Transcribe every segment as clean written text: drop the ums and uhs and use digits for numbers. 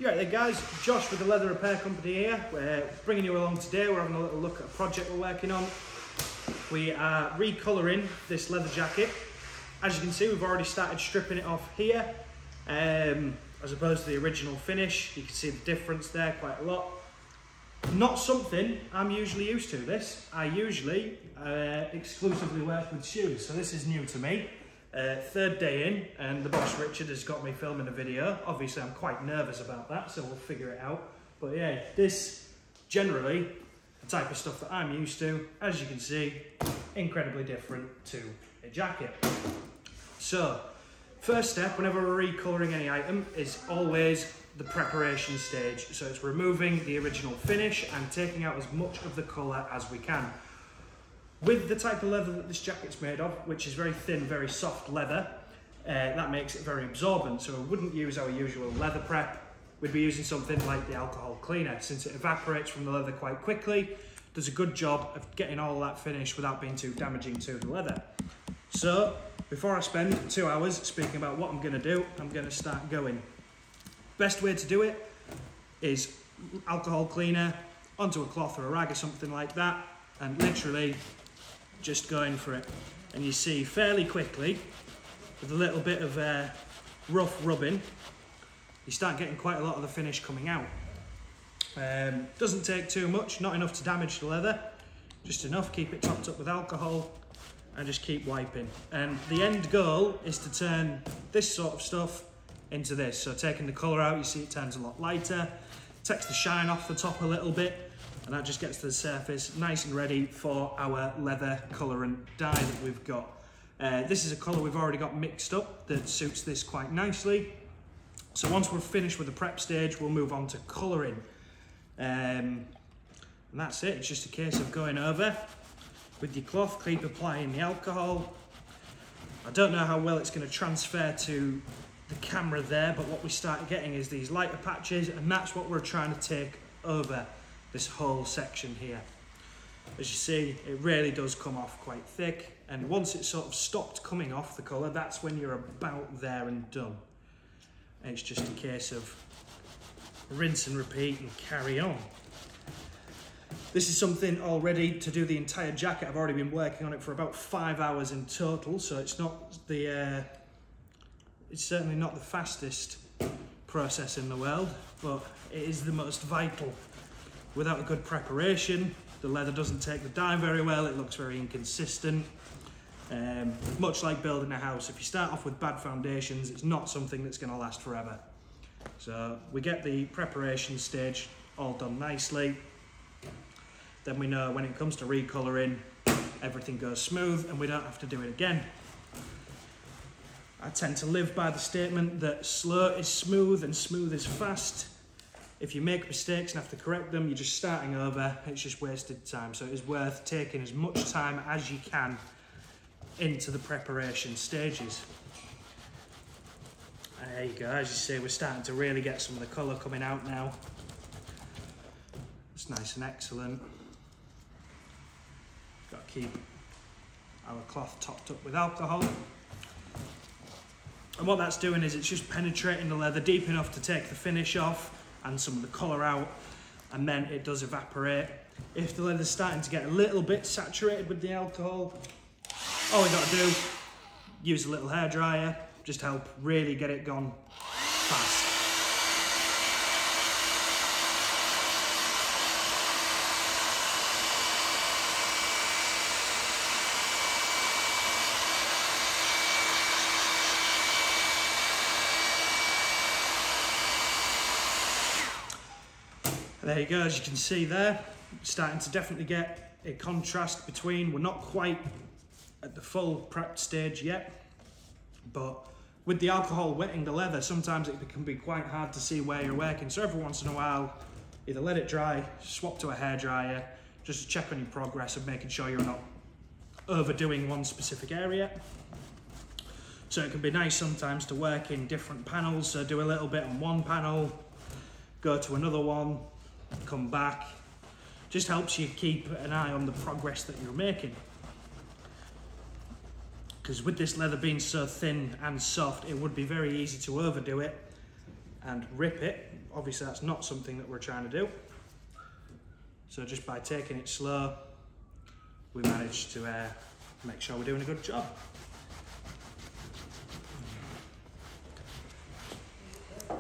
Yeah, right there guys, Josh with the Leather Repair Company here. We're bringing you along today. We're having a little look at a project we're working on. We are recolouring this leather jacket. As you can see, we've already started stripping it off here. As opposed to the original finish, you can see the difference there quite a lot. Not something I'm usually used to this. I usually exclusively work with shoes, so this is new to me. Third day in, and the boss Richard has got me filming a video. Obviously I'm quite nervous about that, so we'll figure it out. But yeah, this generally the type of stuff that I'm used to. As you can see, incredibly different to a jacket. So first step whenever we're recolouring any item is always the preparation stage. So it's removing the original finish and taking out as much of the colour as we can. With the type of leather that this jacket's made of, which is very thin, very soft leather, that makes it very absorbent. So we wouldn't use our usual leather prep. We'd be using something like the alcohol cleaner, since it evaporates from the leather quite quickly, does a good job of getting all that finish without being too damaging to the leather. So before I spend 2 hours speaking about what I'm going to do, I'm going to start going. Best way to do it is alcohol cleaner onto a cloth or a rag or something like that, and literally just going for it. And you see fairly quickly, with a little bit of rough rubbing, you start getting quite a lot of the finish coming out. Doesn't take too much, not enough to damage the leather, just enough. Keep it topped up with alcohol and just keep wiping. And the end goal is to turn this sort of stuff into this. So taking the colour out, you see it turns a lot lighter, takes the shine off the top a little bit, and that just gets to the surface nice and ready for our leather colourant dye that we've got. This is a colour we've already got mixed up that suits this quite nicely. So once we're finished with the prep stage, we'll move on to colouring. And that's it. It's just a case of going over with your cloth, keep applying the alcohol. I don't know how well it's going to transfer to the camera there, but what we start getting is these lighter patches, and that's what we're trying to take over this whole section here. As you see, it really does come off quite thick, and once it's sort of stopped coming off the colour, that's when you're about there and done. And it's just a case of rinse and repeat and carry on. This is something already to do the entire jacket. I've already been working on it for about 5 hours in total, so it's not the it's certainly not the fastest process in the world, but it is the most vital. Without a good preparation, the leather doesn't take the dye very well, it looks very inconsistent. Much like building a house, if you start off with bad foundations, it's not something that's going to last forever. So we get the preparation stage all done nicely. Then we know when it comes to recolouring, everything goes smooth and we don't have to do it again. I tend to live by the statement that slow is smooth and smooth is fast. If you make mistakes and have to correct them, you're just starting over, it's just wasted time. So it is worth taking as much time as you can into the preparation stages. And there you go, as you see, we're starting to really get some of the colour coming out now. It's nice and excellent. Got to keep our cloth topped up with alcohol. And what that's doing is it's just penetrating the leather deep enough to take the finish off and some of the colour out, and then it does evaporate. If the leather's starting to get a little bit saturated with the alcohol, all we got to do, use a little hairdryer, just help really get it gone fast. There you go, as you can see there, starting to definitely get a contrast between. We're not quite at the full prepped stage yet, but with the alcohol wetting the leather, sometimes it can be quite hard to see where you're working. So every once in a while, either let it dry, swap to a hairdryer, just to check on your progress of making sure you're not overdoing one specific area. So it can be nice sometimes to work in different panels, so do a little bit on one panel, go to another one, come back. Just helps you keep an eye on the progress that you're making. Because with this leather being so thin and soft, it would be very easy to overdo it and rip it. Obviously that's not something that we're trying to do. So just by taking it slow, we managed to make sure we're doing a good job. Yeah,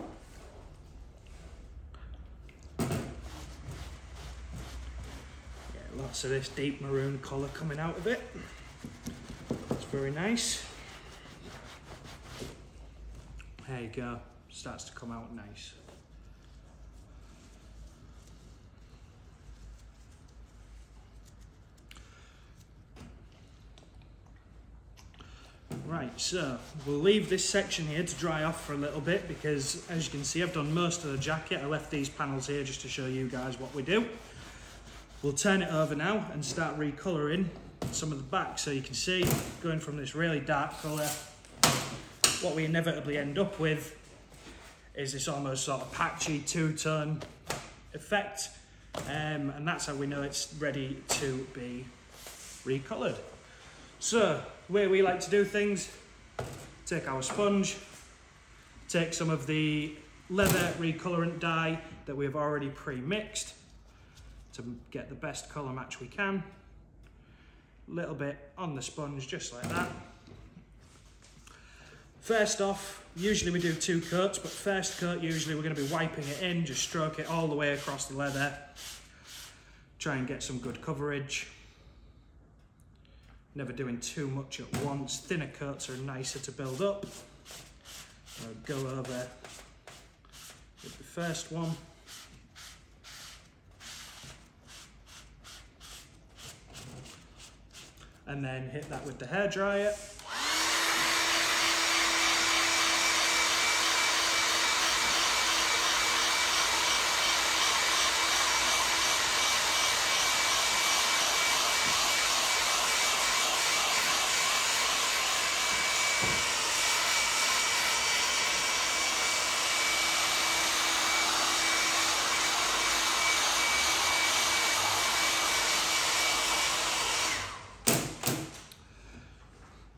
lots of this deep maroon colour coming out of it. It's very nice. There you go, starts to come out nice. Right, so we'll leave this section here to dry off for a little bit because, as you can see, I've done most of the jacket. I left these panels here just to show you guys what we do. We'll turn it over now and start recolouring some of the back. So you can see, going from this really dark colour, what we inevitably end up with is this almost sort of patchy two-tone effect. And that's how we know it's ready to be recoloured. So, the way we like to do things, take our sponge, take some of the leather recolorant dye that we've already pre-mixed to get the best colour match we can. A little bit on the sponge, just like that. First off, usually we do 2 coats, but first coat usually we're going to be wiping it in, just stroke it all the way across the leather. Try and get some good coverage. Never doing too much at once. Thinner coats are nicer to build up. I'll go over with the first one. And then hit that with the hairdryer.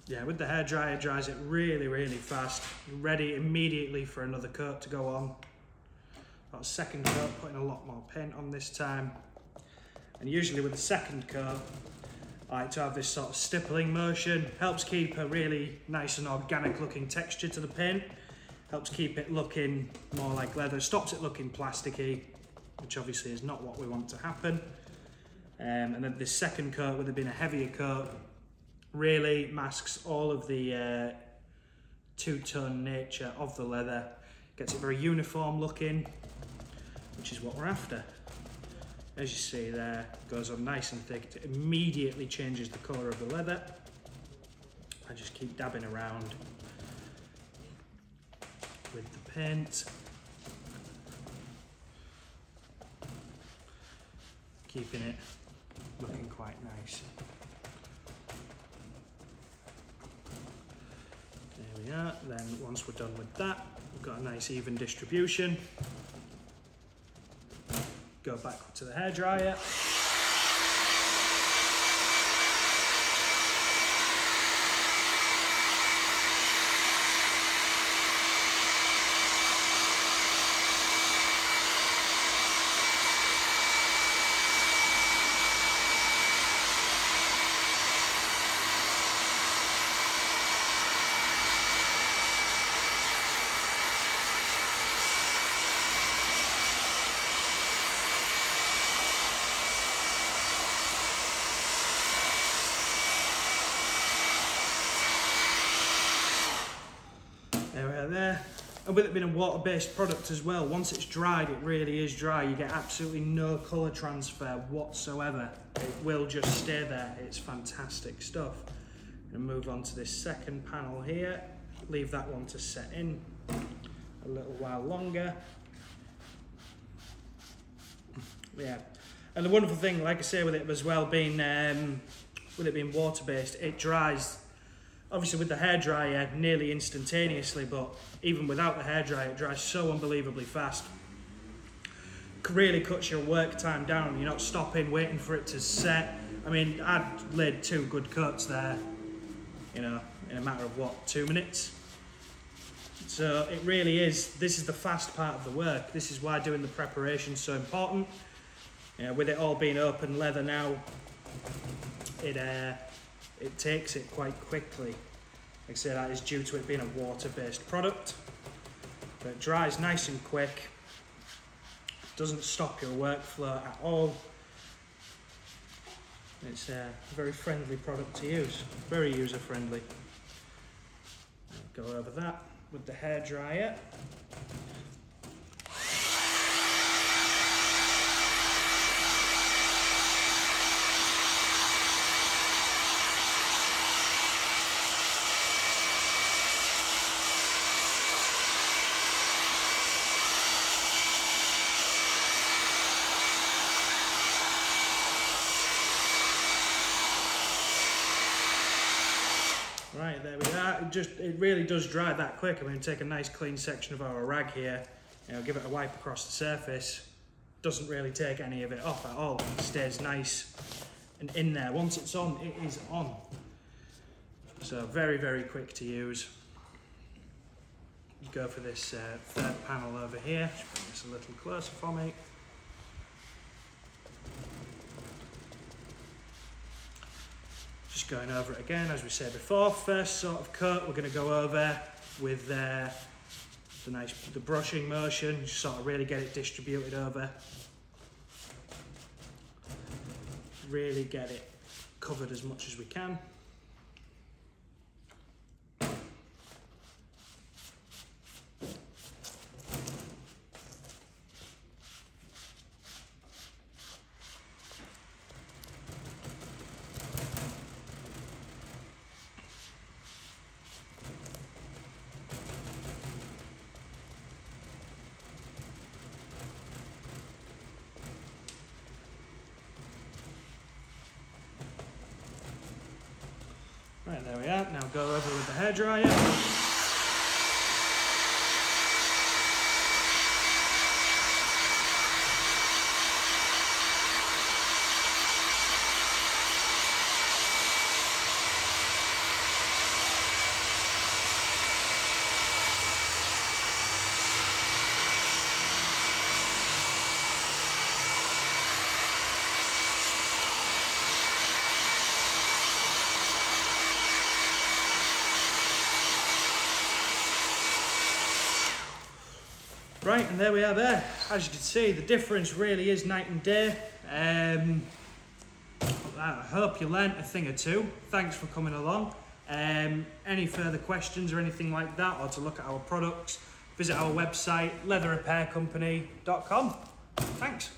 Yeah, with the hairdryer, it dries it really, really fast. Ready immediately for another coat to go on. Got a second coat, putting a lot more paint on this time. And usually with the second coat, I like to have this sort of stippling motion. Helps keep a really nice and organic looking texture to the paint. Helps keep it looking more like leather. Stops it looking plasticky, which obviously is not what we want to happen. And then this second coat, with it being a heavier coat, really masks all of the two-tone nature of the leather. Gets it very uniform looking, which is what we're after. As you see there, goes on nice and thick. It immediately changes the colour of the leather. I just keep dabbing around with the paint. Keeping it looking quite nice. There we are. Then once we're done with that, we've got a nice even distribution. Go back to the hairdryer. There. And with it being a water-based product as well, once it's dried, it really is dry. You get absolutely no colour transfer whatsoever. It will just stay there. It's fantastic stuff. I'm going to move on to this second panel here. Leave that one to set in a little while longer. Yeah. And the wonderful thing, like I say, with it as well being water-based, it dries. Obviously with the hairdryer nearly instantaneously, but even without the hairdryer, it dries so unbelievably fast. Really cuts your work time down. You're not stopping, waiting for it to set. I mean, I'd laid 2 good coats there, you know, in a matter of what, 2 minutes? So it really is, this is the fast part of the work. This is why doing the preparation is so important. With it all being open leather now, it takes it quite quickly. Like I say, that is due to it being a water-based product. But it dries nice and quick. Doesn't stop your workflow at all. It's a very friendly product to use, very user-friendly. Go over that with the hairdryer. Right, there we are. It really does dry that quick. I'm going to take a nice clean section of our rag here, give it a wipe across the surface. Doesn't really take any of it off at all. It stays nice and in there. Once it's on, it is on. So very, very quick to use. Go for this third panel over here. Just bring this a little closer for me. Just going over it again, as we said before. First sort of coat we're going to go over with the brushing motion, just sort of really get it distributed over. Really get it covered as much as we can. Right, there we are. Now go over with the hairdryer. Right, and there we are there. As you can see, the difference really is night and day. I hope you learnt a thing or two. Thanks for coming along. Any further questions or anything like that, or to look at our products, visit our website, leatherrepaircompany.com. Thanks.